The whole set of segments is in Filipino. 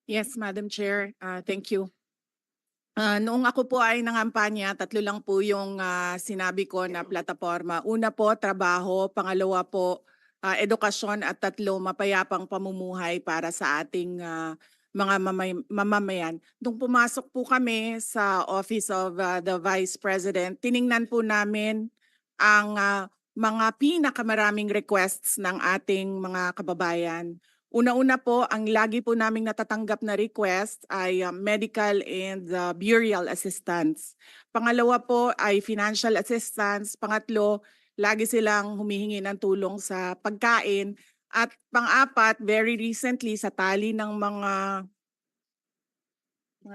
Yes, Madam Chair. Thank you. Noong ako po ay nangampanya, 3 lang po yung sinabi ko na plataporma. Una po, trabaho. Pangalawa po, edukasyon. At 3, mapayapang pamumuhay para sa ating mga mamamayan. Nung pumasok po kami sa Office of the Vice President, tiningnan po namin ang mga pinakamaraming requests ng ating mga kababayan. Una-una po, ang lagi po naming natatanggap na request ay medical and burial assistance. Pangalawa po ay financial assistance. Pangatlo, lagi silang humihingi ng tulong sa pagkain. At pang-apat, very recently sa tali ng mga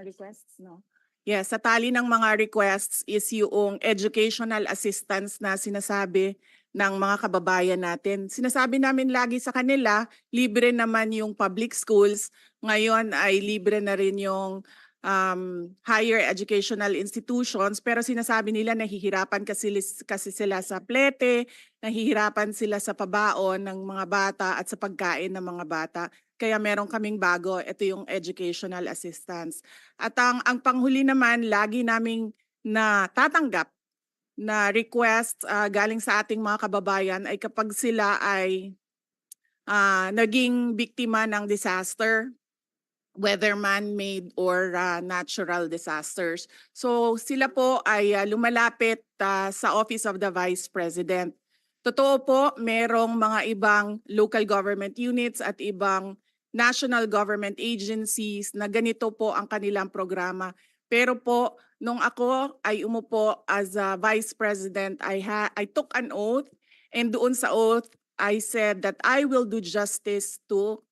requests, no? Yes, sa tali ng mga requests is yung educational assistance na sinasabi ng mga kababayan natin. Sinasabi namin lagi sa kanila, libre naman yung public schools. Ngayon ay libre na rin yung higher educational institutions, pero sinasabi nila nahihirapan kasi sila sa plete, nahihirapan sila sa pabaon ng mga bata at sa pagkain ng mga bata. Kaya meron kaming bago, ito yung educational assistance. At ang panghuli naman, lagi naming natatanggap na request galing sa ating mga kababayan ay kapag sila ay naging biktima ng disaster, whether man-made or natural disasters. So sila po ay lumalapit sa Office of the Vice President. Totoo po, merong mga ibang local government units at ibang national government agencies na ganito po ang kanilang programa. Pero po, nung ako ay umupo as a Vice President, I took an oath, and doon sa oath, I said that I will do justice to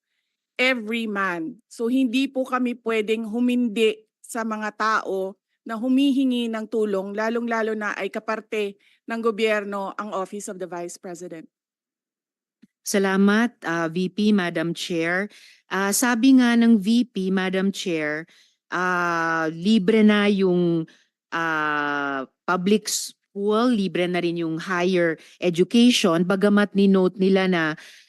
every man. So hindi po kami pwedeng humindi sa mga tao na humihingi ng tulong, lalong-lalo na ay kaparte ng gobyerno ang Office of the Vice President. Salamat, VP, Madam Chair. Sabi nga ng VP, Madam Chair, libre na yung public school, libre na rin yung higher education, bagamat ni-note nila na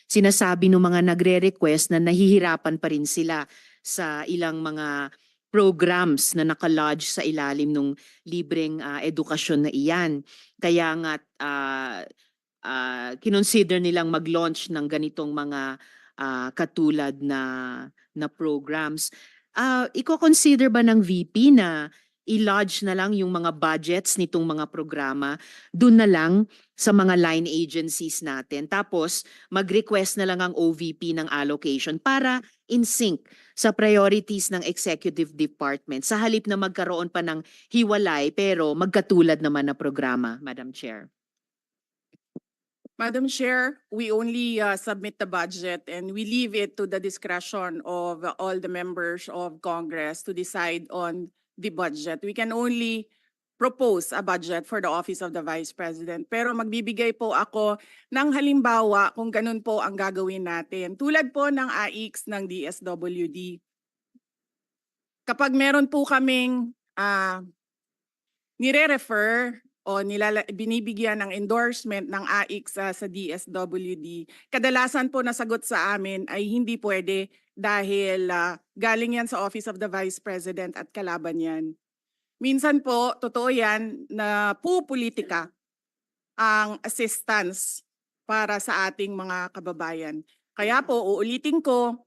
sinasabi ng mga nagre-request na nahihirapan pa rin sila sa ilang mga programs na nakalodge sa ilalim ng libreng edukasyon na iyan. Kaya nga kinonsider nilang mag-launch ng ganitong mga katulad na programs. Iko-consider ba ng VP na i-lodge na lang yung mga budgets nitong mga programa dun na lang sa mga line agencies natin? Tapos mag-request na lang ang OVP ng allocation para in sync sa priorities ng executive department sa halip na magkaroon pa ng hiwalay pero magkatulad naman na programa, Madam Chair. Madam Chair, we only submit the budget and we leave it to the discretion of all the members of Congress to decide on the budget. We can only propose a budget for the Office of the Vice President. Pero magbibigay po ako ng halimbawa kung ganun po ang gagawin natin. Tulad po ng AIX ng DSWD. Kapag meron po kaming nire-refer o binibigyan ng endorsement ng AIX sa DSWD, kadalasan po nasagot sa amin ay hindi pwede dahil galing yan sa Office of the Vice President at kalaban yan. Minsan po, totoo yan na pupolitika ang assistance para sa ating mga kababayan. Kaya po, uulitin ko,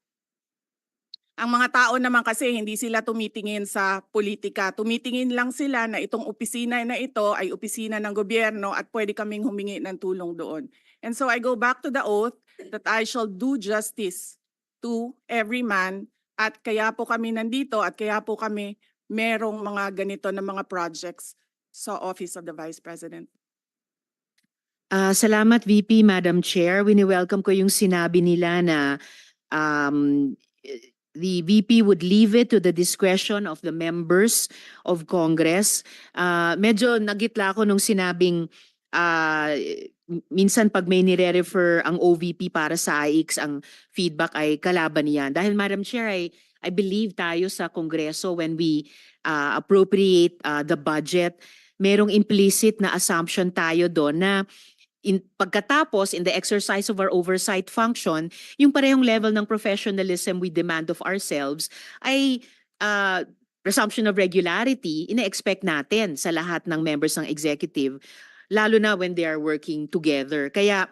ang mga tao naman kasi hindi sila tumitingin sa politika. Tumitingin lang sila na itong opisina na ito ay opisina ng gobyerno at pwede kaming humingi ng tulong doon. And so I go back to the oath that I shall do justice to every man, at kaya po kami nandito at kaya po kami merong mga ganito na mga projects sa Office of the Vice President. Salamat VP, Madam Chair. Wini-welcome ko yung sinabi nila na the VP would leave it to the discretion of the members of Congress. Medyo nagitla ako nung sinabing minsan pag may nire-refer ang OVP para sa AIX, ang feedback ay kalaban niyan. Dahil Madam Chair, I believe tayo sa Kongreso when we appropriate the budget, merong implicit na assumption tayo doon na pagkatapos, in the exercise of our oversight function, yung parehong level ng professionalism we demand of ourselves ay resumption of regularity, ina-expect natin sa lahat ng members ng executive, lalo na when they are working together. Kaya,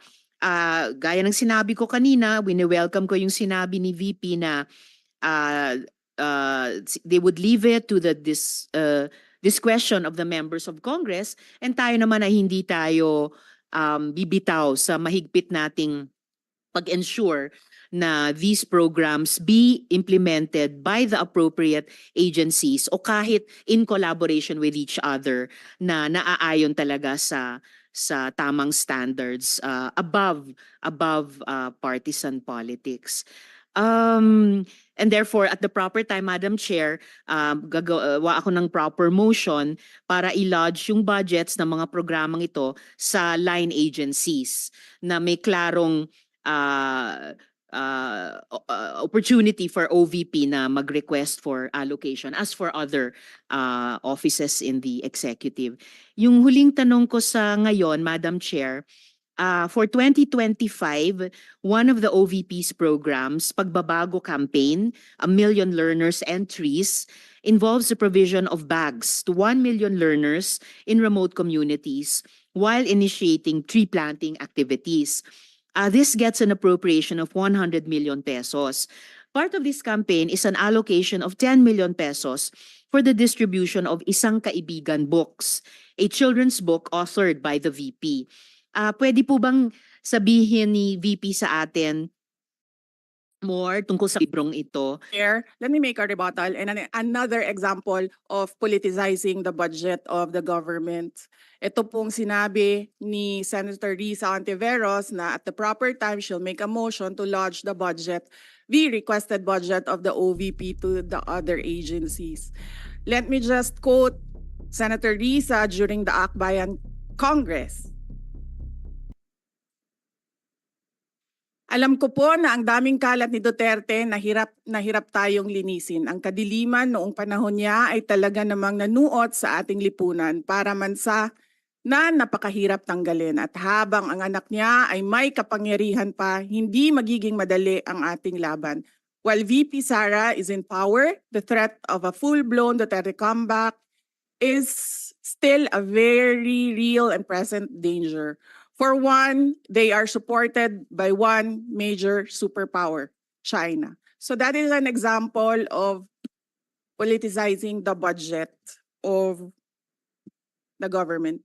gaya ng sinabi ko kanina, wini-welcome ko yung sinabi ni VP na they would leave it to the discretion of the members of Congress, and tayo naman ay hindi tayo bibitaw sa mahigpit nating pag-ensure na these programs be implemented by the appropriate agencies o kahit in collaboration with each other na naaayon talaga sa tamang standards above partisan politics. And therefore, at the proper time, Madam Chair, gagawa ako ng proper motion para i-lodge yung budgets ng mga programang ito sa line agencies na may klarong opportunity for OVP na mag-request for allocation as for other offices in the executive. Yung huling tanong ko sa ngayon, Madam Chair, for 2025, one of the OVP's programs, Pagbabago Campaign, 1 Million Learners and Trees, involves the provision of bags to 1 million learners in remote communities while initiating tree planting activities. This gets an appropriation of 100 million pesos. Part of this campaign is an allocation of 10 million pesos for the distribution of Isang Kaibigan books, a children's book authored by the VP. Pwede po bang sabihin ni VP sa atin more tungkol sa librong ito? Chair, let me make a rebuttal and another example of politicizing the budget of the government. Ito pong sinabi ni Senator Risa Ontiveros na at the proper time she'll make a motion to lodge the budget, the requested budget of the OVP to the other agencies. Let me just quote Senator Risa during the Akbayan Congress. Alam ko po na ang daming kalat ni Duterte na hirap tayong linisin. Ang kadiliman noong panahon niya ay talaga namang nanuot sa ating lipunan para mansa na napakahirap tanggalin. At habang ang anak niya ay may kapangyarihan pa, hindi magiging madali ang ating laban. While VP Sara is in power, the threat of a full-blown Duterte comeback is still a very real and present danger. For one, they are supported by one major superpower, China. So that is an example of politicizing the budget of the government.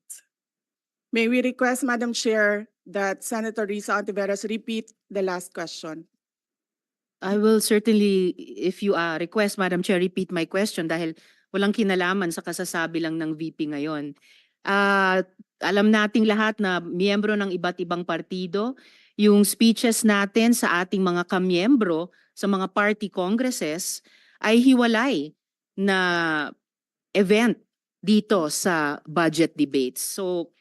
May we request, Madam Chair, that Senator Risa Ontiveros repeat the last question. I will certainly, if you request, Madam Chair, repeat my question dahil walang kinalaman sa kasasabi lang ng VP ngayon. Alam nating lahat na miyembro ng iba't ibang partido, yung speeches natin sa ating mga kamiyembro sa mga party congresses ay hiwalay na event dito sa budget debates. So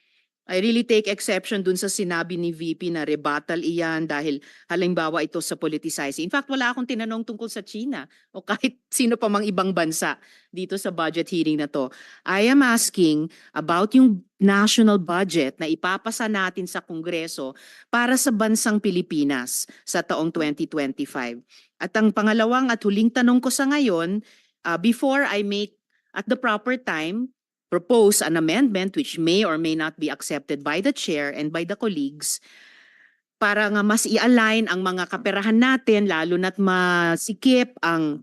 I really take exception dun sa sinabi ni VP na rebuttal iyan dahil halimbawa ito sa politicizing. In fact, wala akong tinanong tungkol sa China o kahit sino pa mang ibang bansa dito sa budget hearing na to. I am asking about yung national budget na ipapasa natin sa Kongreso para sa bansang Pilipinas sa taong 2025. At ang pangalawang at huling tanong ko sa ngayon, before I make at the proper time, propose an amendment which may or may not be accepted by the chair and by the colleagues para nga mas i-align ang mga kaperahan natin lalo na't masikip ang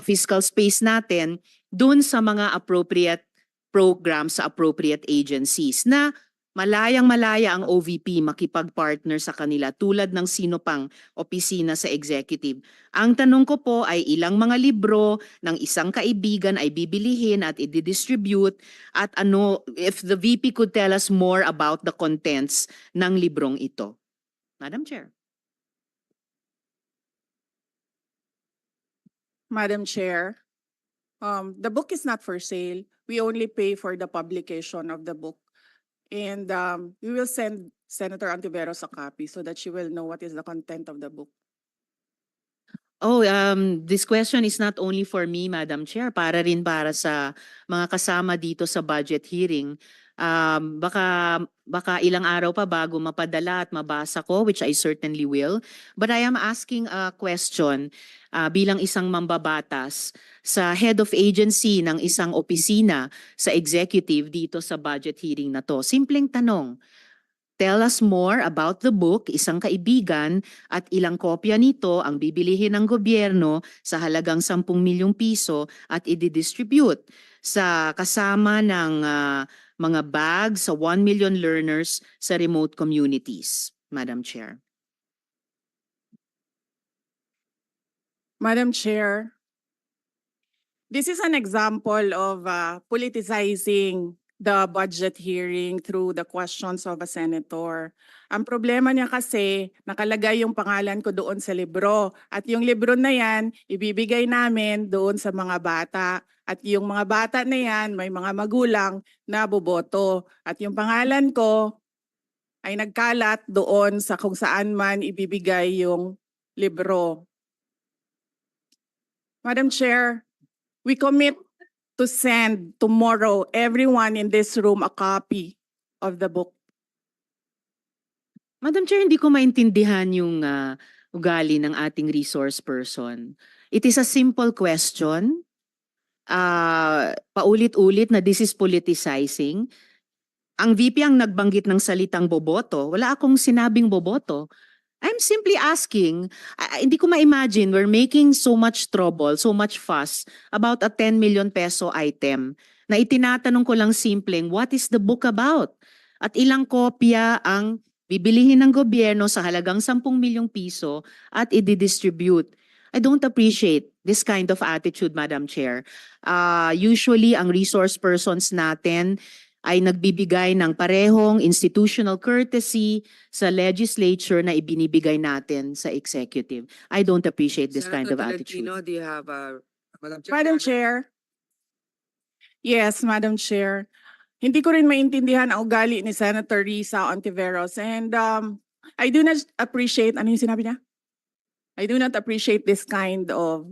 fiscal space natin dun sa mga appropriate programs sa appropriate agencies na malayang-malaya ang OVP makipag-partner sa kanila tulad ng sino pang opisina sa executive. Ang tanong ko po ay ilang mga libro ng Isang Kaibigan ay bibilihin at i-distribute at ano, if the VP could tell us more about the contents ng librong ito. Madam Chair. Madam Chair, the book is not for sale. We only pay for the publication of the book. And we will send Senator Ontiveros a copy so that she will know what is the content of the book. Oh, this question is not only for me, Madam Chair, para rin para sa mga kasama dito sa budget hearing. Baka ilang araw pa bago mapadala at mabasa ko, which I certainly will. But I am asking a question bilang isang mambabatas sa head of agency ng isang opisina sa executive dito sa budget hearing na to. Simpleng tanong. Tell us more about the book, Isang Kaibigan, at ilang kopya nito ang bibilihin ng gobyerno sa halagang 10 milyong piso at i-distribute sa kasama ng mga bags sa 1 million learners sa remote communities, Madam Chair. Madam Chair, this is an example of politicizing the budget hearing through the questions of a senator. Ang problema niya kasi, nakalagay yung pangalan ko doon sa libro. At yung libro na yan, ibibigay namin doon sa mga bata. At yung mga bata na yan, may mga magulang na boboto. At yung pangalan ko ay nagkalat doon sa kung saan man ibibigay yung libro. Madam Chair, we commit to send tomorrow everyone in this room a copy of the book. Madam Chair, hindi ko maintindihan yung ugali ng ating resource person. It is a simple question. Paulit-ulit na this is politicizing. Ang VP ang nagbanggit ng salitang boboto. Wala akong sinabing boboto. I'm simply asking, hindi ko ma-imagine we're making so much trouble, so much fuss about a 10 million peso item na itinatanong ko lang simpleng, what is the book about? At ilang kopya ang bibilihin ng gobyerno sa halagang 10 milyong piso at i-distribute. I don't appreciate this kind of attitude, Madam Chair. Usually, ang resource persons natin ay nagbibigay ng parehong institutional courtesy sa legislature na ibinibigay natin sa executive. I don't appreciate this kind of Senator attitude. Tolentino, do you have Madam Chair? Madam Chair. Yes, Madam Chair. Hindi ko rin maintindihan ang ugali ni Senator Risa Ontiveros. And I do not appreciate, ano yung sinabi niya? I do not appreciate this kind of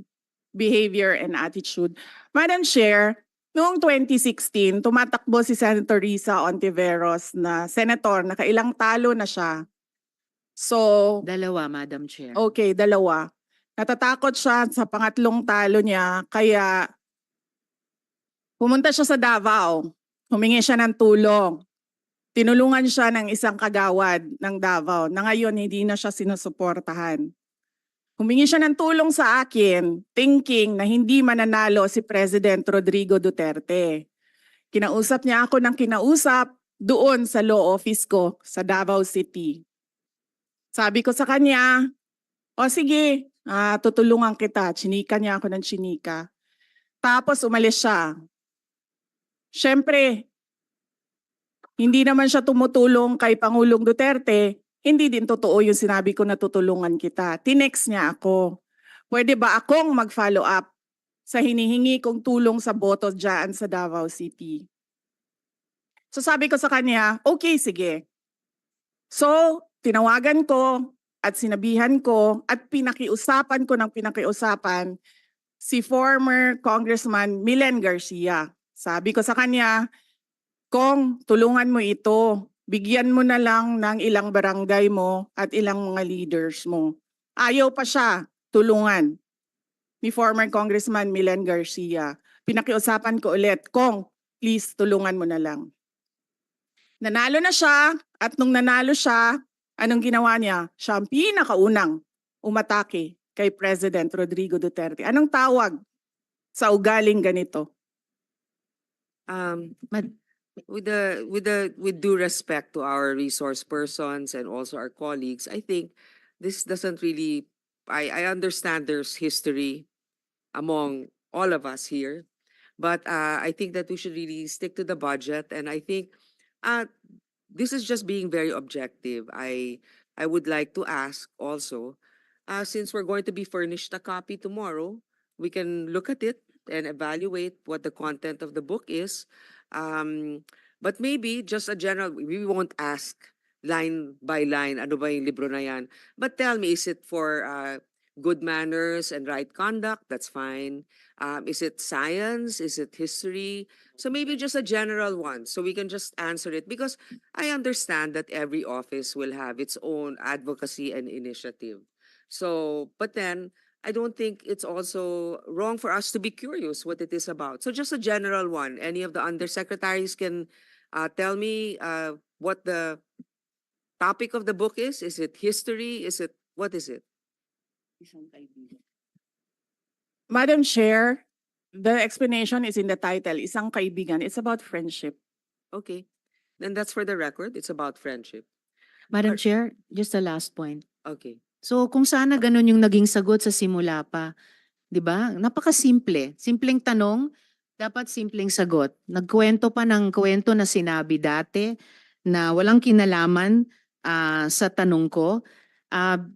behavior and attitude. Madam Chair, noong 2016, tumatakbo si Senator Risa Ontiveros na senator, nakailang talo na siya. So, Dalawa, Madam Chair. okay, dalawa. Natatakot siya sa pangatlong talo niya, kaya pumunta siya sa Davao. Humingi siya ng tulong. Tinulungan siya ng isang kagawad ng Davao na ngayon hindi na siya sinusuportahan. Humingi siya ng tulong sa akin, thinking na hindi mananalo si President Rodrigo Duterte. Kinausap niya ako ng kinausap doon sa law office ko sa Davao City. Sabi ko sa kanya, o sige, tutulungan kita. Chinika niya ako ng chinika. Tapos umalis siya. Siyempre, hindi naman siya tumutulong kay Pangulong Duterte. Hindi din totoo yung sinabi ko na tutulungan kita. Tinext niya ako. Pwede ba akong mag-follow up sa hinihingi kong tulong sa boto dyan sa Davao City? So sabi ko sa kanya, okay, sige. So, tinawagan ko at sinabihan ko at pinakiusapan ko ng pinakiusapan si former Congressman Milen Garcia. Sabi ko sa kanya, Kong, tulungan mo ito. Bigyan mo na lang ng ilang barangay mo at ilang mga leaders mo. Ayaw pa siya tulungan ni former Congressman Milen Garcia. Pinakiusapan ko ulit, Kong, please tulungan mo na lang. Nanalo na siya at nung nanalo siya, anong ginawa niya? Siya ang pinakaunang umatake kay President Rodrigo Duterte. Anong tawag sa ugaling ganito? With due respect to our resource persons and also our colleagues, I think this doesn't really. I understand there's history among all of us here, but I think that we should really stick to the budget. And I think this is just being very objective. I would like to ask also, since we're going to be furnished a copy tomorrow, we can look at it and evaluate what the content of the book is. But maybe just a general, we won't ask line by line, ano ba yung libro na yan. But tell me, is it for good manners and right conduct? That's fine. Is it science? Is it history? So maybe just a general one so we can just answer it, because I understand that every office will have its own advocacy and initiative. So, but then I don't think it's also wrong for us to be curious what it is about. So just a general one. Any of the undersecretaries can tell me what the topic of the book is? Is it history? What is it? Madam Chair, the explanation is in the title, Isang Kaibigan. It's about friendship. Okay. Then that's for the record. It's about friendship. Madam Or- Chair, just a last point. Okay. So kung sana ganun yung naging sagot sa simula pa, 'di ba? Napakasimple. Simpleng tanong, dapat simpleng sagot. Nagkuwento pa ng kwento na sinabi dati na walang kinalaman sa tanong ko.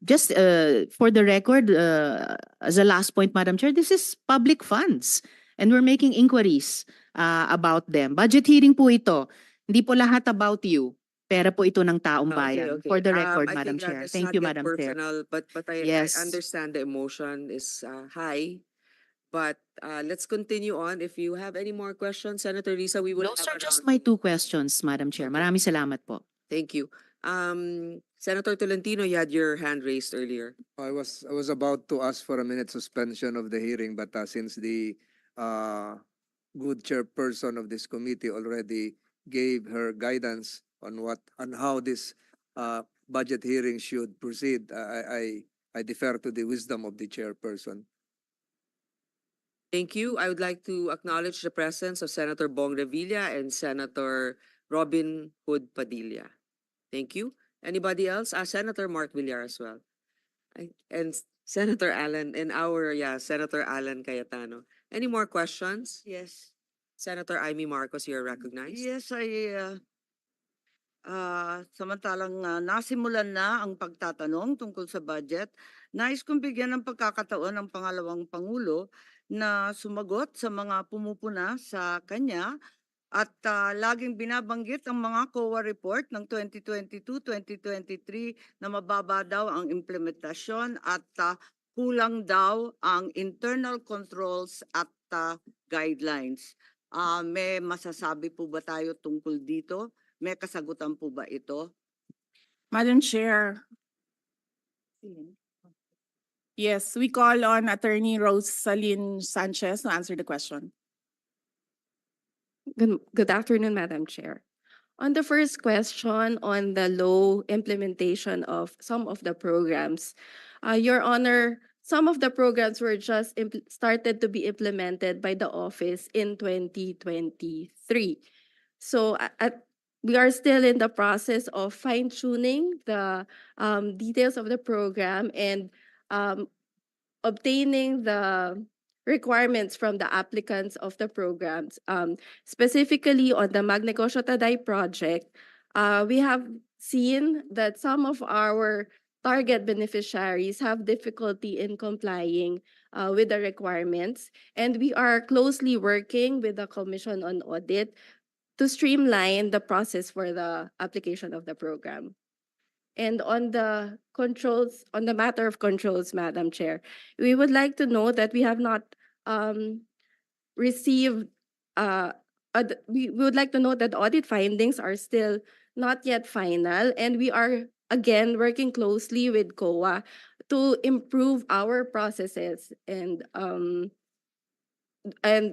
Just for the record, as a last point, Madam Chair, this is public funds and we're making inquiries about them. Budget hearing po ito. Hindi po lahat about you. Pera po ito ng taong bayan. For the record, I Madam think Chair. let's Thank not you, get Madam Chair. personal, but I Yes. understand the emotion is high. But let's continue on. If you have any more questions, Senator Risa, we will Those have are a just round. my 2 questions, Madam Chair. Okay. Maraming salamat po. Thank you. Senator Tolentino, you had your hand raised earlier. I was about to ask for a minute suspension of the hearing, but since the good chairperson of this committee already gave her guidance on how this budget hearing should proceed, I defer to the wisdom of the chairperson. Thank you. I would like to acknowledge the presence of Senator Bong Revilla and Senator Robin Hood Padilla. Thank you. Anybody else? Senator Mark Villar as well. And Senator Alan and Senator Alan Cayetano. Any more questions? Yes. Senator Amy Marcos, you're recognized. Yes, samantalang nasimulan na ang pagtatanong tungkol sa budget, nais kong bigyan ng pagkakataon ng pangalawang Pangulo na sumagot sa mga pumupuna sa kanya at laging binabanggit ang mga COA report ng 2022-2023 na mababa daw ang implementasyon at kulang daw ang internal controls at guidelines. May masasabi po ba tayo tungkol dito? May kasagutan po ba ito? Madam Chair, yes, we call on Attorney Rosaline Sanchez to answer the question. Good afternoon, Madam Chair. On the first question on the low implementation of some of the programs, Your Honor, some of the programs were just started to be implemented by the office in 2023. So we are still in the process of fine-tuning the details of the program and obtaining the requirements from the applicants of the programs. Specifically on the Magnegosyo Taday project, we have seen that some of our target beneficiaries have difficulty in complying with the requirements, and we are closely working with the Commission on Audit to streamline the process for the application of the program. And on the controls, on the matter of controls, Madam Chair, we would like to know that we have not received, we would like to know that audit findings are still not yet final, and we are again working closely with COA to improve our processes and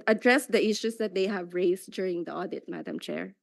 address the issues that they have raised during the audit, Madam Chair.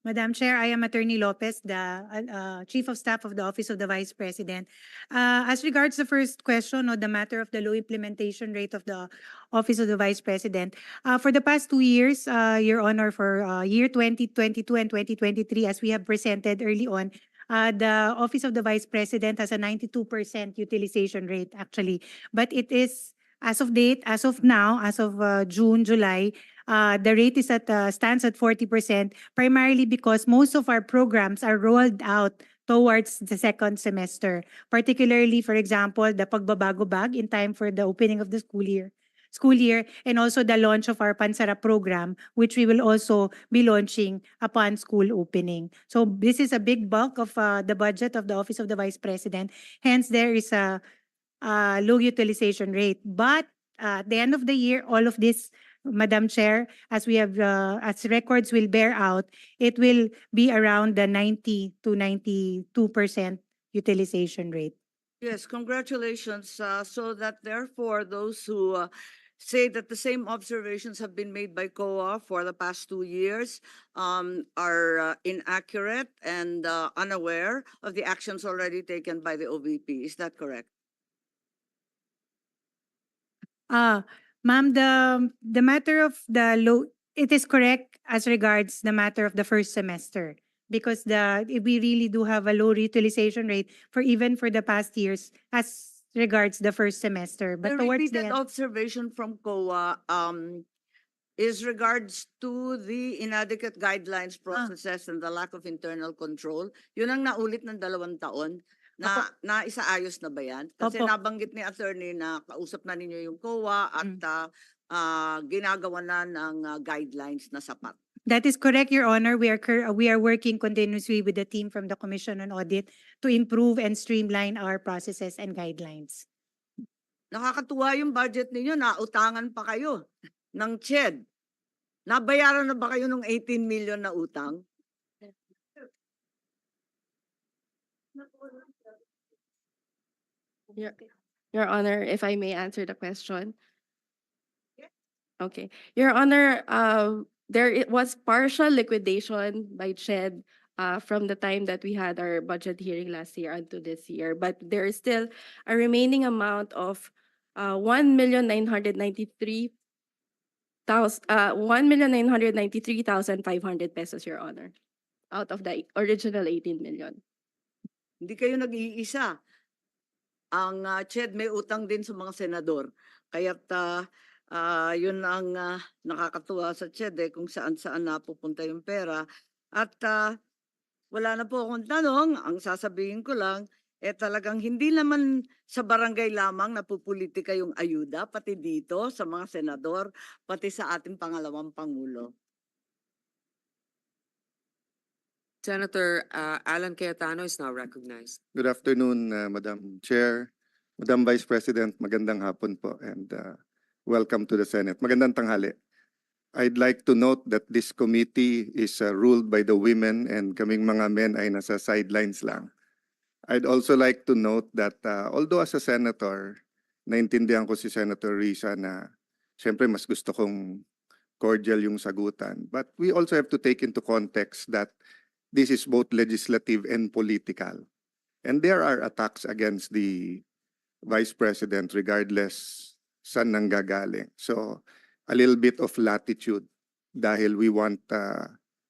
Madam Chair, I am Attorney Lopez, the Chief of Staff of the Office of the Vice President. As regards the first question on the matter of the low implementation rate of the Office of the Vice President, for the past 2 years, Your Honor, for year 2022 and 2023, as we have presented early on, the Office of the Vice President has a 92% utilization rate actually, but it is as of date, as of now, as of June, July, the rate is stands at 40%, primarily because most of our programs are rolled out towards the second semester, particularly, for example, the Pagbabago Bag in time for the opening of the school year. school year, and also the launch of our Pansara program, which we will also be launching upon school opening. So this is a big bulk of the budget of the Office of the Vice President. Hence, there is a low utilization rate. But at the end of the year, all of this, Madam Chair, as we have, as records will bear out, it will be around the 90 to 92% utilization rate. Yes, congratulations. So that therefore, those who say that the same observations have been made by COA for the past 2 years are inaccurate and unaware of the actions already taken by the OVP. Is that correct? Ma'am, the matter of the low, it is correct as regards the matter of the first semester, because we really do have a low utilization rate for even for the past years as regards the first semester. The But towards the repeated end, observation from COA is regards to the inadequate guidelines, processes, and the lack of internal control. Yun ang naulit ng 2 taon. Naisaayos na ba yan? Kasi Opo. nabanggit ni attorney na kausap na ninyo yung COA at ginagawa na ng guidelines na sapat. that is correct, Your Honor. We are working continuously with the team from the Commission on Audit to improve and streamline our processes and guidelines. Nakakatuwa yung budget ninyo, nautangan pa kayo ng CHED. Nabayaran na ba kayo ng 18 million na utang? Your Honor, if I may answer the question. Okay. Your Honor, was partial liquidation by CHED from the time that we had our budget hearing last year unto this year, but there is still a remaining amount of 1,993,500 pesos, Your Honor, out of the original 18 million. Hindi kayo nag-iisa. Ang CHED may utang din sa mga senador. Kaya't yun ang nakakatuwa sa CHED kung saan-saan napupunta yung pera. At wala na po akong tanong. Ang sasabihin ko lang, talagang hindi naman sa barangay lamang napupolitika yung ayuda, pati dito sa mga senador, pati sa ating pangalawang Pangulo. Senator Alan Cayetano is now recognized. Good afternoon, Madam Chair, Madam Vice President, magandang hapon po, and welcome to the Senate. Magandang tanghali. I'd like to note that this committee is ruled by the women and kaming mga men ay nasa sidelines lang. I'd also like to note that although as a senator, naintindihan ko si Senator Risa na siyempre mas gusto kong cordial yung sagutan. But we also have to take into context that this is both legislative and political. And there are attacks against the Vice President regardless saan nanggagaling. So a little bit of latitude dahil we want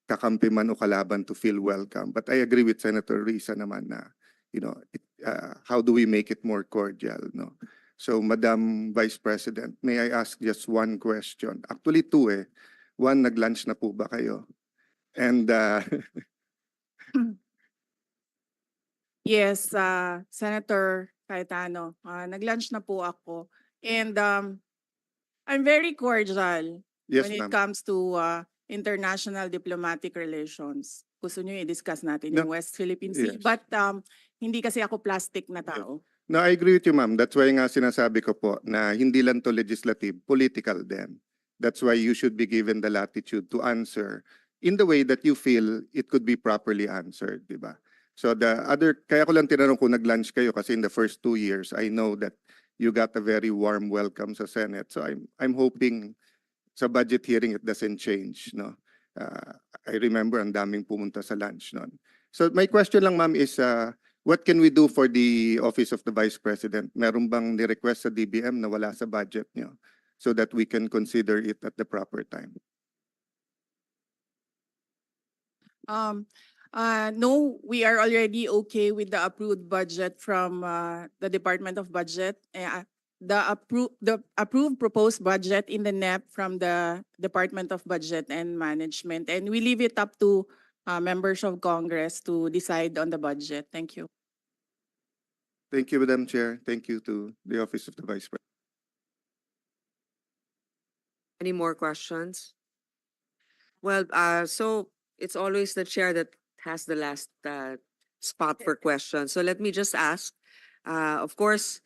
kakampi man o kalaban to feel welcome. But I agree with Senator Risa naman na, how do we make it more cordial, no? So Madam Vice President, may I ask just one question? Actually two eh. One, nag-lunch na po ba kayo? And Yes, Senator Cayetano, nag-lunch na po ako. And I'm very cordial yes, when it ma'am. comes to international diplomatic relations. Gusto nyo i-discuss natin No. yung West Philippine Sea. Yes. But hindi kasi ako plastic na tao. No, I agree with you, ma'am. That's why nga sinasabi ko po na hindi lang to legislative, political din. That's why you should be given the latitude to answer in the way that you feel it could be properly answered, di ba? So kaya ko lang tinanong kung nag-lunch kayo kasi in the first 2 years, I know that you got a very warm welcome sa Senate. So I'm hoping sa budget hearing it doesn't change, no? I remember ang daming pumunta sa lunch noon. So my question lang, ma'am, is what can we do for the Office of the Vice President? Meron bang ni-request sa DBM na wala sa budget niyo so that we can consider it at the proper time? No, we are already okay with the approved budget from the Department of Budget. The approved proposed budget in the NEP from the Department of Budget and Management. And we leave it up to members of Congress to decide on the budget. Thank you. Thank you, Madam Chair. Thank you to the Office of the Vice President. Any more questions? Well, so it's always the chair that has the last spot for questions. So let me just ask, of course,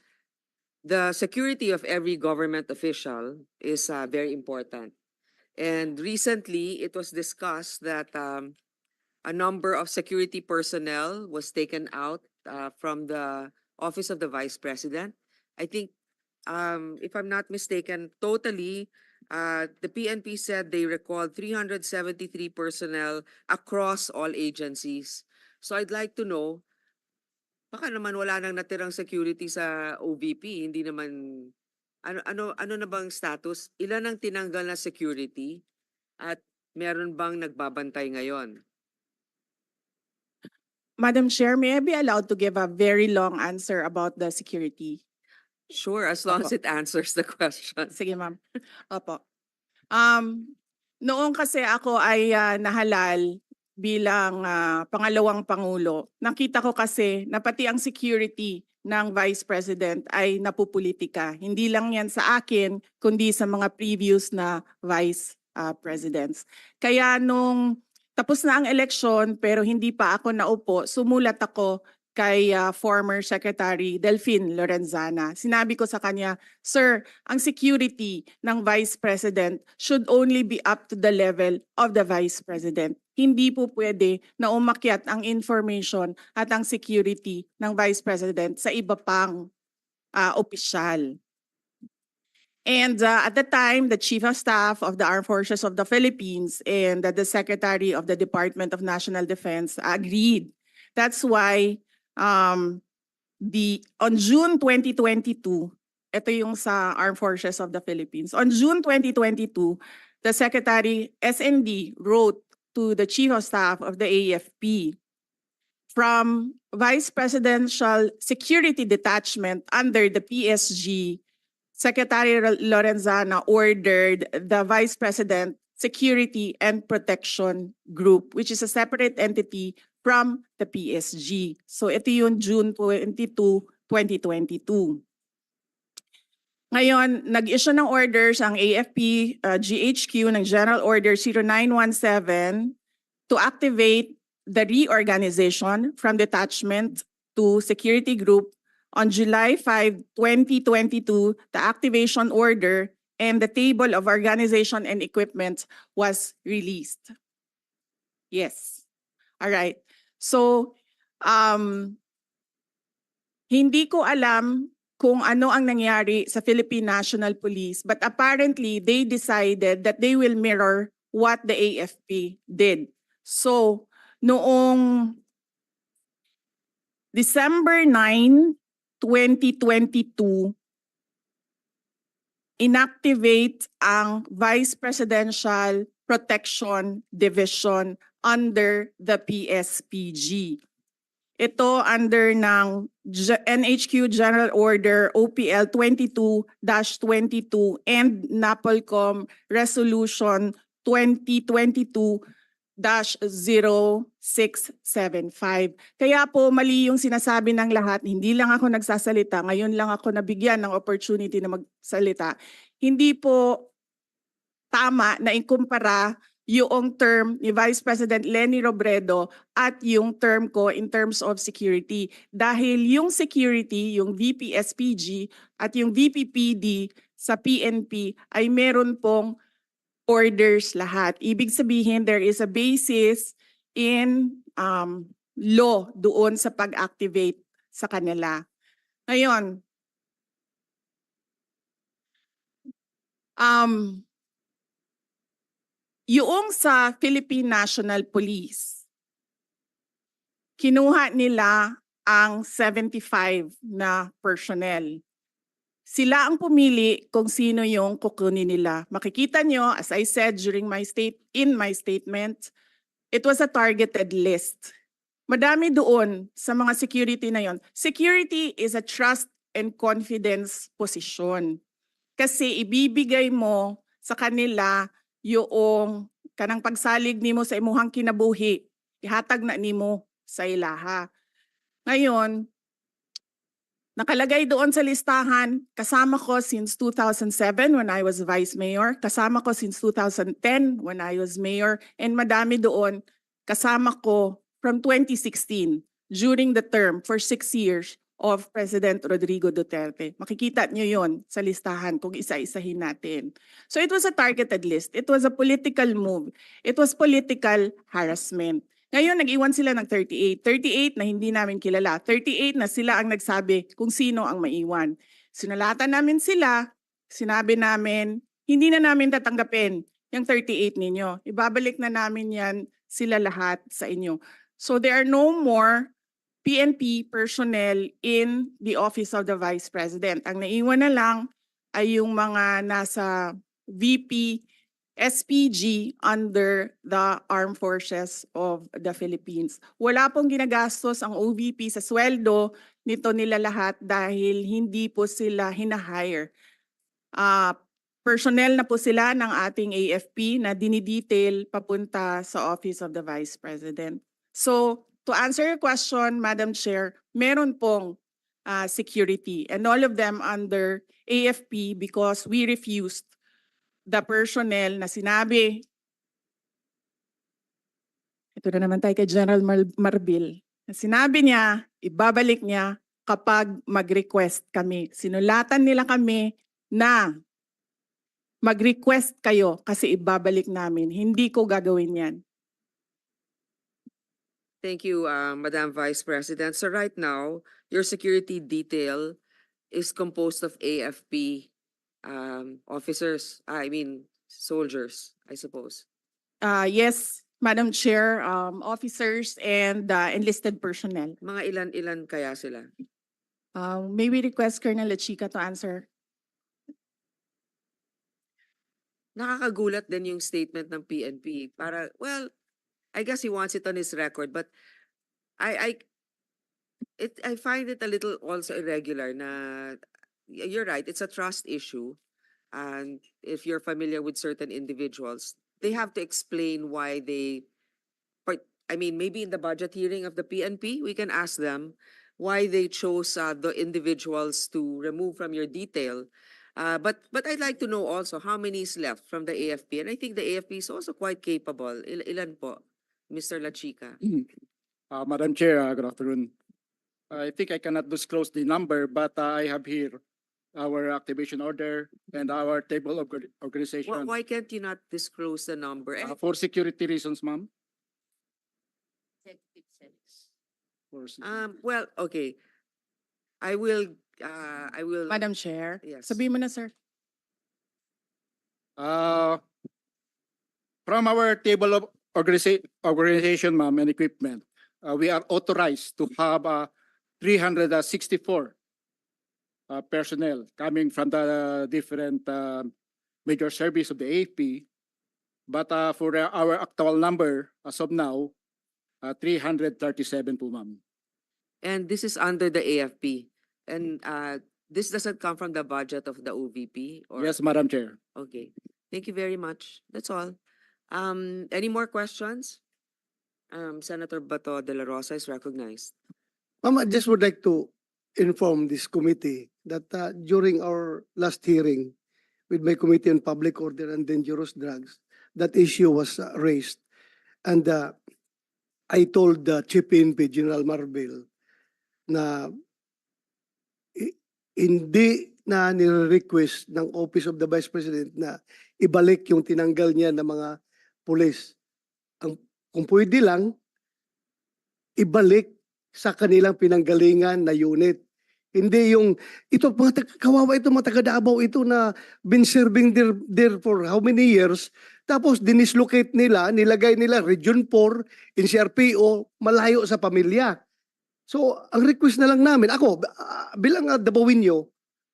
the security of every government official is very important. And recently, it was discussed that a number of security personnel was taken out from the Office of the Vice President. I think, if I'm not mistaken, totally, the PNP said they recalled 373 personnel across all agencies. So I'd like to know, baka naman wala nang natirang security sa OVP, hindi naman, ano na bang status? Ilan ang tinanggal na security at meron bang nagbabantay ngayon? Madam Chair, may I be allowed to give a very long answer about the security? Sure, as long as Opo. it answers the question. Sige, ma'am. Opo. Noong kasi ako ay nahalal bilang pangalawang pangulo, nakita ko kasi na pati ang security ng Vice President ay napupulitika. Hindi lang yan sa akin, kundi sa mga previous na Vice Presidents. Kaya nung tapos na ang eleksyon pero hindi pa ako naupo, sumulat ako kay former Secretary Delphine Lorenzana. Sinabi ko sa kanya, Sir, ang security ng Vice President should only be up to the level of the Vice President. Hindi po pwede na umakyat ang information at ang security ng Vice President sa iba pang opisyal. And at the time, the Chief of Staff of the Armed Forces of the Philippines and the Secretary of the Department of National Defense agreed. That's why on June 2022, ito yung sa Armed Forces of the Philippines. On June 2022, the Secretary SND wrote to the Chief of Staff of the AFP from Vice Presidential Security Detachment under the PSG. Secretary Lorenzana ordered the Vice President Security and Protection Group, which is a separate entity from the PSG. So ito yung June 22, 2022. Ngayon, nag-issue ng orders ang AFP GHQ ng General Order 0917 to activate the reorganization from detachment to security group. On July 5, 2022, the activation order and the table of organization and equipment was released. Yes. All right. So, hindi ko alam kung ano ang nangyari sa Philippine National Police, but apparently they decided that they will mirror what the AFP did. So, noong December 9, 2022, inactivate ang Vice Presidential Protection Division under the PSPG. Ito under ng NHQ General Order OPL 22-22 and NAPOLCOM Resolution 2022-0675. Kaya po mali yung sinasabi ng lahat, hindi lang ako nagsasalita, ngayon lang ako nabigyan ng opportunity na magsalita. Hindi po tama na ikumpara yung term ni Vice President Leni Robredo at yung term ko in terms of security. Dahil yung security, yung VP-SPG at yung VP-PD sa PNP ay meron pong orders lahat. Ibig sabihin, there is a basis in law doon sa pag-activate sa kanila. Ngayon, yung sa Philippine National Police, kinuha nila ang 75 na personnel. Sila ang pumili kung sino yung kukunin nila. Makikita nyo, as I said during in my statement, it was a targeted list. Madami doon sa mga security na yon. Security is a trust and confidence position. Kasi ibibigay mo sa kanila yung kanang pagsalig nimo sa imuhang kinabuhi, ihatag na nimo sa ilaha. Ngayon, Nakalagay doon sa listahan, kasama ko since 2007 when I was Vice Mayor, kasama ko since 2010 when I was Mayor, and madami doon, kasama ko from 2016 during the term for 6 years of President Rodrigo Duterte. Makikita nyo yon sa listahan kung isa-isahin natin. So it was a targeted list. It was a political move. It was political harassment. Ngayon, nag-iwan sila ng 38. 38 na hindi namin kilala. 38 na sila ang nagsabi kung sino ang maiwan. Sinulatan namin sila, sinabi namin, hindi na namin tatanggapin yung 38 ninyo. Ibabalik na namin yan sila lahat sa inyo. So there are no more PNP personnel in the Office of the Vice President. Ang naiwan na lang ay yung mga nasa VP SPG under the Armed Forces of the Philippines. Wala pong ginagastos ang OVP sa sweldo nito nila lahat dahil hindi po sila hinahire. Personnel na po sila ng ating AFP na dinidetail papunta sa Office of the Vice President. So, to answer your question, Madam Chair, meron pong security and all of them under AFP because we refused the personnel na sinabi, ito na naman tayo kay General Marbil, na sinabi niya, ibabalik niya kapag mag-request kami. Sinulatan nila kami na mag-request kayo kasi ibabalik namin. Hindi ko gagawin yan. Thank you, Madam Vice President. So right now, your security detail is composed of AFP officers, soldiers, I suppose. Yes, Madam Chair, officers and enlisted personnel. Mga ilan-ilan kaya sila? May we request Colonel Lachica to answer? Nakakagulat din yung statement ng PNP. Well, I guess he wants it on his record, but I find it a little also irregular na you're right, it's a trust issue. And if you're familiar with certain individuals, they have to explain why maybe in the budget hearing of the PNP, we can ask them why they chose the individuals to remove from your detail. But I'd like to know also how many is left from the AFP. And I think the AFP is also quite capable. Ilan po, Mr. Lachica? Madam Chair, good afternoon. I think I cannot disclose the number, but I have here our activation order and our table of organization. Why can't you not disclose the number? For security reasons, ma'am. Well, okay. I will. Madam Chair, Yes. sabihin mo na, sir. From our table of organization, ma'am, and equipment, we are authorized to have 364 personnel coming from the different major service of the AFP. But for our actual number, as of now, 337 po, ma'am. And this is under the AFP. And this doesn't come from the budget of the OVP? Or? Yes, Madam Chair. Okay. Thank you very much. That's all. Any more questions? Senator Bato de la Rosa is recognized. Ma'am, I just would like to inform this committee that during our last hearing with my Committee on Public Order and Dangerous Drugs, that issue was raised. And I told the Chief PNP, General Marbil, na hindi na nire-request ng Office of the Vice President na ibalik yung tinanggal niya ng mga pulis. Kung pwede lang, ibalik sa kanilang pinanggalingan na unit. Hindi yung, kawawa ito, mga taga Davao ito na been serving there for how many years, tapos dinislocate nila, nilagay nila Region 4, NCRPO, malayo sa pamilya. So, ang request na lang namin, ako, bilang Davao-inyo,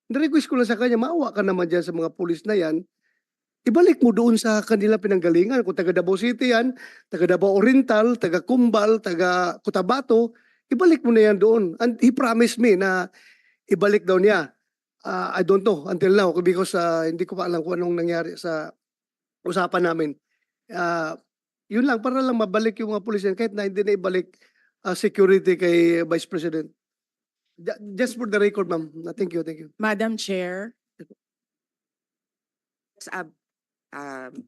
na-request ko lang sa kanya, maawa ka naman dyan sa mga pulis na yan, ibalik mo doon sa kanila pinanggalingan. Kung taga Davao City yan, taga Davao Oriental, taga Cumbal, taga Cotabato, ibalik mo na yan doon. And he promised me na ibalik daw niya. I don't know until now because hindi ko pa alam kung anong nangyari sa usapan namin. Yun lang, para lang mabalik yung mga pulis yan kahit na hindi na ibalik security kay Vice President. Just for the record, ma'am. Thank you, thank you. Madam Chair. Yes,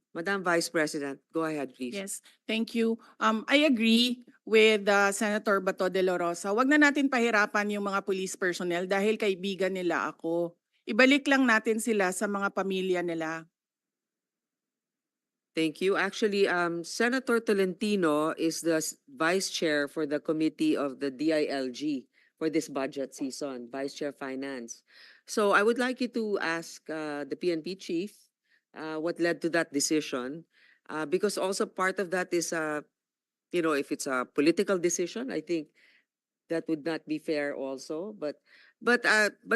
Madam Vice President, go ahead, please. Yes, thank you. I agree with Senator Bato de la Rosa. Wag na natin pahirapan yung mga police personnel dahil kaibigan nila ako. Ibalik lang natin sila sa mga pamilya nila. Thank you. Actually, Senator Tolentino is the Vice Chair for the Committee of the DILG for this budget season, Vice Chair Finance. So I would like you to ask the PNP Chief what led to that decision, because also part of that is, if it's a political decision, I think that would not be fair also. But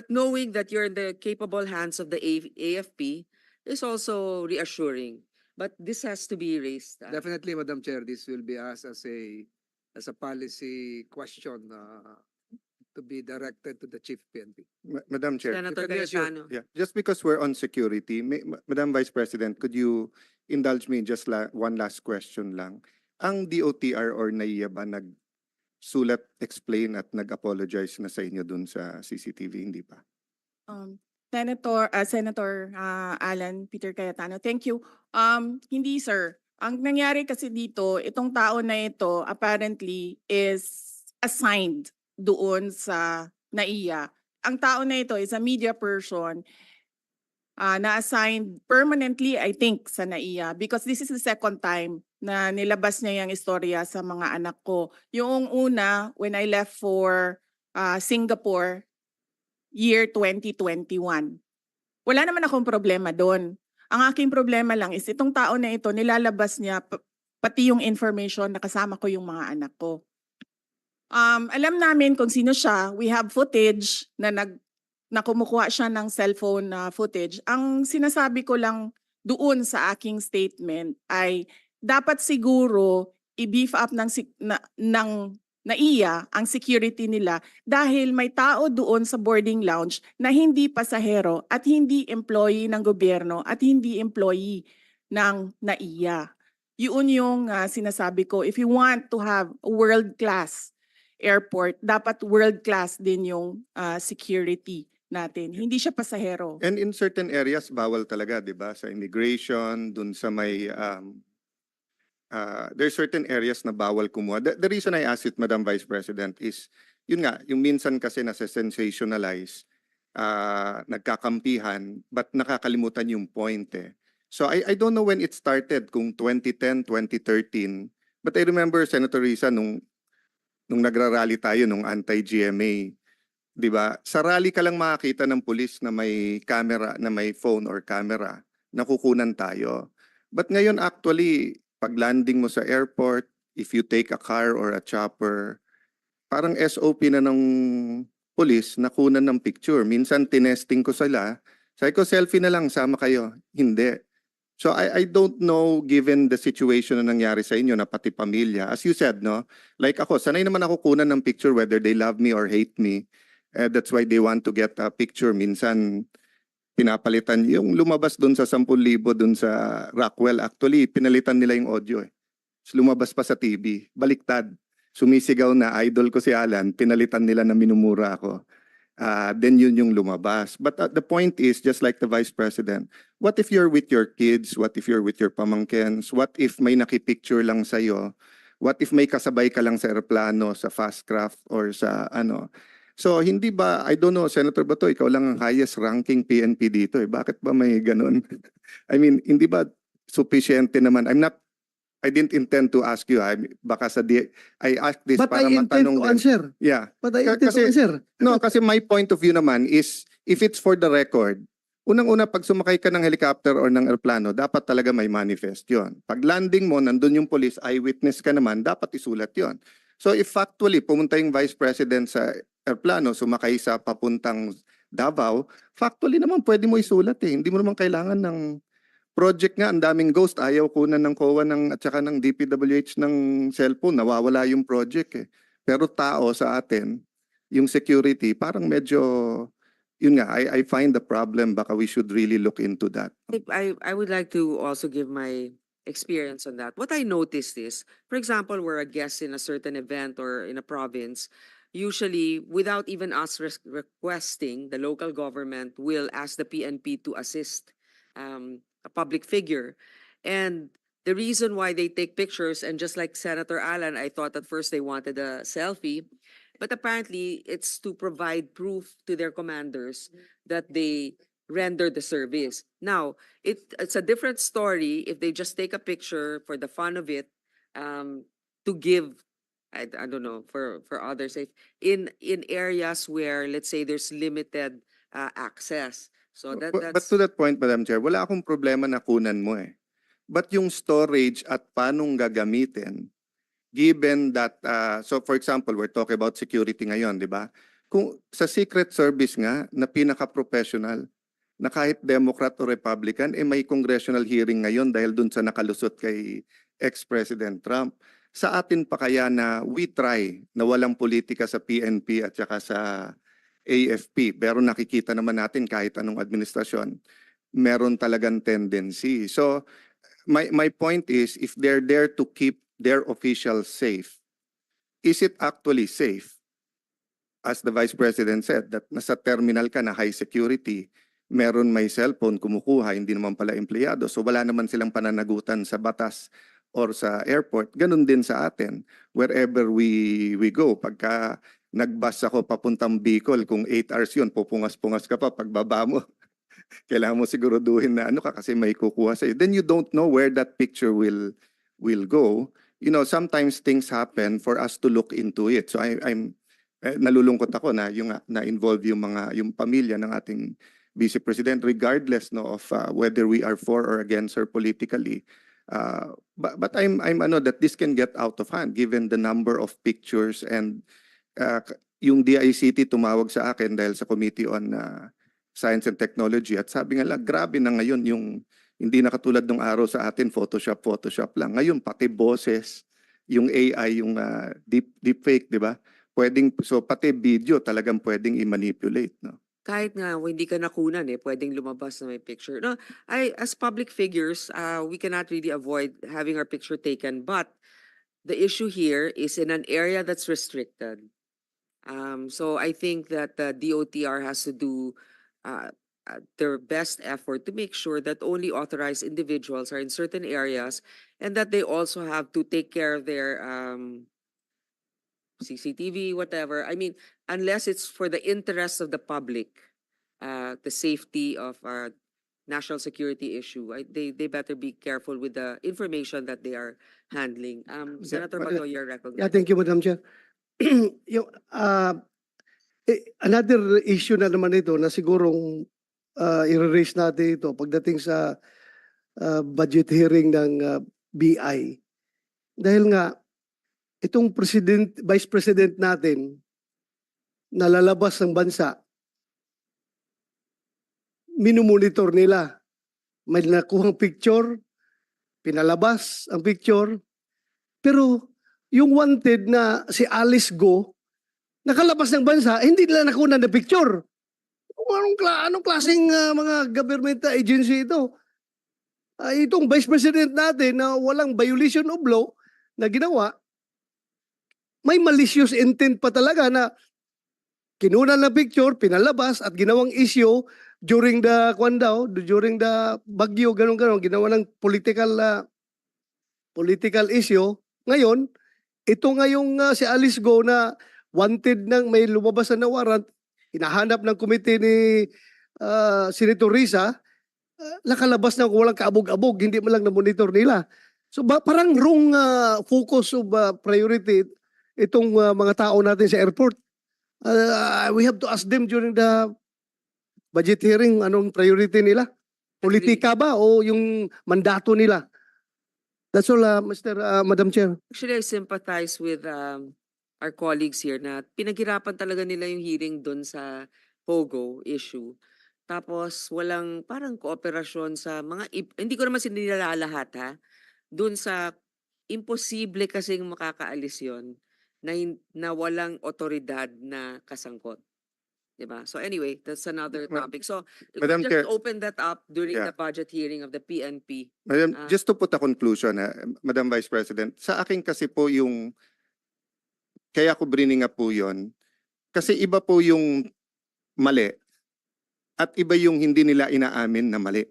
knowing that you're in the capable hands of the AFP is also reassuring. But this has to be raised. Definitely, Madam Chair, this will be asked as a policy question to be directed to the Chief PNP. Madam Chair. Senator can be assured. Cayetano. Yeah, just because we're on security, Madam Vice President, could you indulge me just one last question lang? Ang DOTR or NAIA ba nagsulat, explain at nag-apologize na sa inyo dun sa CCTV, hindi pa? Senator Alan Peter Cayetano, thank you. Hindi sir. Ang nangyari kasi dito, itong tao na ito apparently is assigned doon sa NAIA. Ang tao na ito is a media person na-assigned permanently, I think, sa NAIA because this is the second time na nilabas niya yung istorya sa mga anak ko. Yung una, when I left for Singapore, year 2021. Wala naman akong problema doon. Ang aking problema lang is itong tao na ito, nilalabas niya pati yung information na kasama ko yung mga anak ko. Alam namin kung sino siya. We have footage na kumukuha siya ng cellphone footage. Ang sinasabi ko lang doon sa aking statement ay dapat siguro i-beef up ng NAIA ang security nila dahil may tao doon sa boarding lounge na hindi pasahero at hindi employee ng gobyerno at hindi employee ng NAIA. Yun yung sinasabi ko. If you want to have a world-class airport, dapat world-class din yung security natin. Hindi siya pasahero. And in certain areas, bawal talaga, di ba? Sa immigration, dun sa may... there's certain areas na bawal kumuha. The reason I asked it, Madam Vice President, is yun nga, yung minsan kasi nasa-sensationalize, nagkakampihan, but nakakalimutan yung point eh. So I don't know when it started, kung 2010, 2013, but I remember, Senator Risa, nung nagrarally tayo, nung anti-GMA, di ba? Sa rally ka lang makakita ng pulis na may camera, na may phone or camera, nakukunan tayo. But ngayon actually, pag landing mo sa airport, if you take a car or a chopper, parang SOP na ng police, nakunan ng picture. Minsan tinesting ko sila, sabi ko selfie na lang, sama kayo. Hindi. So I don't know, given the situation na nangyari sa inyo na pati pamilya. As you said, no? Like ako, sanay naman ako kunan ng picture whether they love me or hate me. That's why they want to get a picture. Minsan, pinapalitan yung lumabas doon sa 10,000 doon sa Rockwell, actually pinalitan nila yung audio eh. So, lumabas pa sa TV, baliktad. Sumisigaw na idol ko si Alan, pinalitan nila na minumura ako. Then yun yung lumabas. But the point is, just like the Vice President, what if you're with your kids? What if you're with your pamangkens? What if may nakipicture lang sa'yo? What if may kasabay ka lang sa aeroplano, sa Fastcraft, or sa ano? So hindi ba, I don't know, Senator Bato, ikaw lang ang highest ranking PNP dito eh. Bakit ba may ganun? I mean, hindi ba sufficiente naman? I didn't intend to ask you. Baka I asked this But para I intend matanong to din. answer. Yeah. But I intend to Kasi- answer. No, kasi my point of view naman is, if it's for the record, unang-una pag sumakay ka ng helicopter or ng aeroplano, dapat talaga may manifest yon. Pag landing mo, nandun yung police, eyewitness ka naman, dapat isulat yon. So if factually, pumunta yung Vice President sa aeroplano, sumakay sa papuntang Davao, factually naman pwede mo isulat eh. Hindi mo naman kailangan ng project nga, ang daming ghost, ayaw kunan ng COA at saka ng DPWH ng cellphone, nawawala yung project eh. Pero tao sa atin, yung security, parang medyo, yun nga, I find the problem, baka we should really look into that. I would like to also give my experience on that. What I noticed is, for example, we're a guest in a certain event or in a province, usually without even us requesting, the local government will ask the PNP to assist a public figure. And the reason why they take pictures, and just like Senator Alan, I thought at first they wanted a selfie, but apparently it's to provide proof to their commanders that they render the service. Now, it's a different story if they just take a picture for the fun of it, to give, I don't know, for others, in areas where, let's say, there's limited access. So But that's to that point, Madam Chair, wala akong problema na kunan mo eh. But yung storage at paanong gagamitin, given that, so for example, we're talking about security ngayon, di ba? Kung sa Secret Service nga, na pinaka-professional, na kahit Democrat o Republican, may congressional hearing ngayon dahil dun sa nakalusot kay ex-President Trump. Sa atin pa kaya na we try na walang politika sa PNP at saka sa AFP, pero nakikita naman natin kahit anong administrasyon, meron talagang tendency. So, my point is, if they're there to keep their officials safe, is it actually safe? As the Vice President said, that nasa terminal ka na high security, meron may cellphone, kumukuha, hindi naman pala empleyado. So wala naman silang pananagutan sa batas or sa airport. Ganun din sa atin, wherever we go. Pagka nagbus ako papuntang Bicol, kung 8 hours yun, pupungas-pungas ka pa pagbaba mo. Kailangan mo siguraduhin na ano ka kasi may kukuha sa'yo. Then you don't know where that picture will go. You know, sometimes things happen for us to look into it. So I'm nalulungkot ako na yung na-involve yung pamilya ng ating Vice President, regardless of whether we are for or against her politically. But I'm that this can get out of hand given the number of pictures, and yung DICT tumawag sa akin dahil sa Committee on Science and Technology at sabi nga grabe na ngayon yung hindi na katulad ng araw sa atin Photoshop lang. Ngayon pati boses, yung AI, yung deepfake, di ba? So pati video talagang pwedeng i-manipulate, no? kahit nga hindi ka nakunan pwedeng lumabas na may picture. No, as public figures, we cannot really avoid having our picture taken, but the issue here is in an area that's restricted. So I think that the DOTR has to do their best effort to make sure that only authorized individuals are in certain areas, and that they also have to take care of their CCTV, whatever. I mean, unless it's for the interest of the public, the safety of our national security issue, they better be careful with the information that they are handling. Senator Bato, you're recognized. Yeah, thank you, Madam Chair. Yung, another issue na naman ito na sigurong i-raise natin ito pagdating sa budget hearing ng BI. Dahil nga, itong Vice President natin na lalabas ng bansa, minumonitor nila. May nakuhang picture, pinalabas ang picture, pero yung wanted na si Alice Go, nakalabas ng bansa, hindi nila nakuha na picture. Anong klaseng mga government agency ito? Itong Vice President natin na walang violation of law na ginawa, may malicious intent pa talaga na kinuha na picture, pinalabas at ginawang issue during the bagyo, ganun-ganun, ginawa ng political issue. Ngayon, ito ngayong si Alice Go na wanted ng may lumabas na warrant, hinahanap ng komite ni Senator Risa, nakalabas na walang kaabog-abog, hindi man lang na-monitor nila. So parang wrong focus of priority itong mga tao natin sa airport. We have to ask them during the budget hearing anong priority nila. Politika ba o yung mandato nila? That's all, Madam Chair. Actually, I sympathize with our colleagues here na pinaghirapan talaga nila yung hearing dun sa POGO issue. Tapos walang parang kooperasyon sa mga, hindi ko naman sinilala lahat ha, dun sa imposible kasing makakaalis yon na walang otoridad na kasangkot. Diba? So anyway, that's another topic. So Madam just Chair, open that up during yeah. the budget hearing of the PNP. Madam, just to put a conclusion, Madam Vice President, sa akin kasi po yung, kaya ko bringing up po yun, Kasi iba po yung mali at iba yung hindi nila inaamin na mali.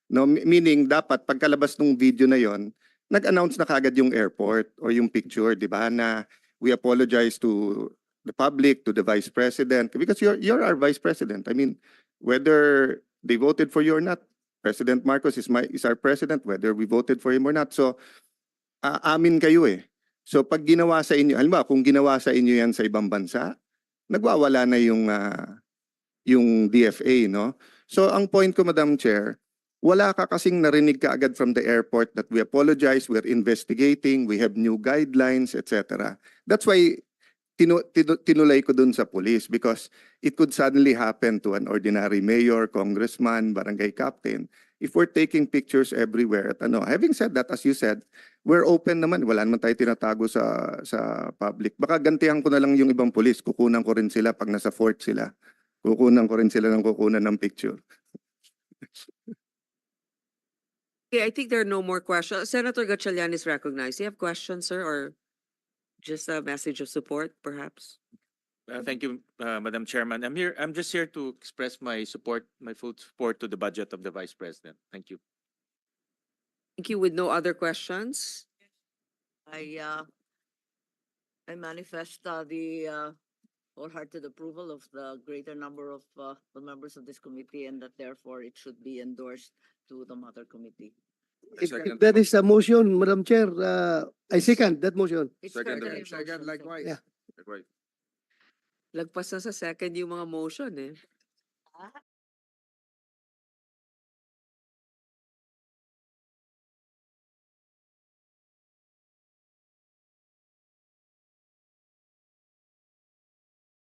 No, meaning dapat pagkalabas ng video na yon, nag-announce na kagad yung airport or yung picture, di ba, na we apologize to the public, to the Vice President, because you're our Vice President. I mean, whether they voted for you or not, President Marcos is our president, whether we voted for him or not. So, amin kayo eh. So, pag ginawa sa inyo, halimbawa, kung ginawa sa inyo yan sa ibang bansa, nagwawala na yung DFA, no? So, ang point ko, Madam Chair, wala ka kasing narinig ka agad from the airport that we apologize, we're investigating, we have new guidelines, etc. That's why tinulay ko dun sa police, because it could suddenly happen to an ordinary mayor, congressman, barangay captain, if we're taking pictures everywhere. At ano, having said that, as you said, we're open naman, wala naman tayo tinatago sa public. Baka gantihan ko na lang yung ibang police, kukunan ko rin sila pag nasa fort sila. Kukunan ko rin sila ng kukunan ng picture. Okay, I think there are no more questions. Senator Gatchalian is recognized. Do you have questions, sir, or just a message of support, perhaps? Thank you, Madam Chairman. I'm just here to express my support, my full support to the budget of the Vice President. Thank you. Thank you. With no other questions? I manifest the wholehearted approval of the greater number of the members of this committee, and that therefore it should be endorsed to the mother committee. If that is a motion, Madam Chair, I second that motion. It's Second, certainly a Second, motion, so- likewise. Yeah. Right. Lagpas na sa second yung mga motion eh.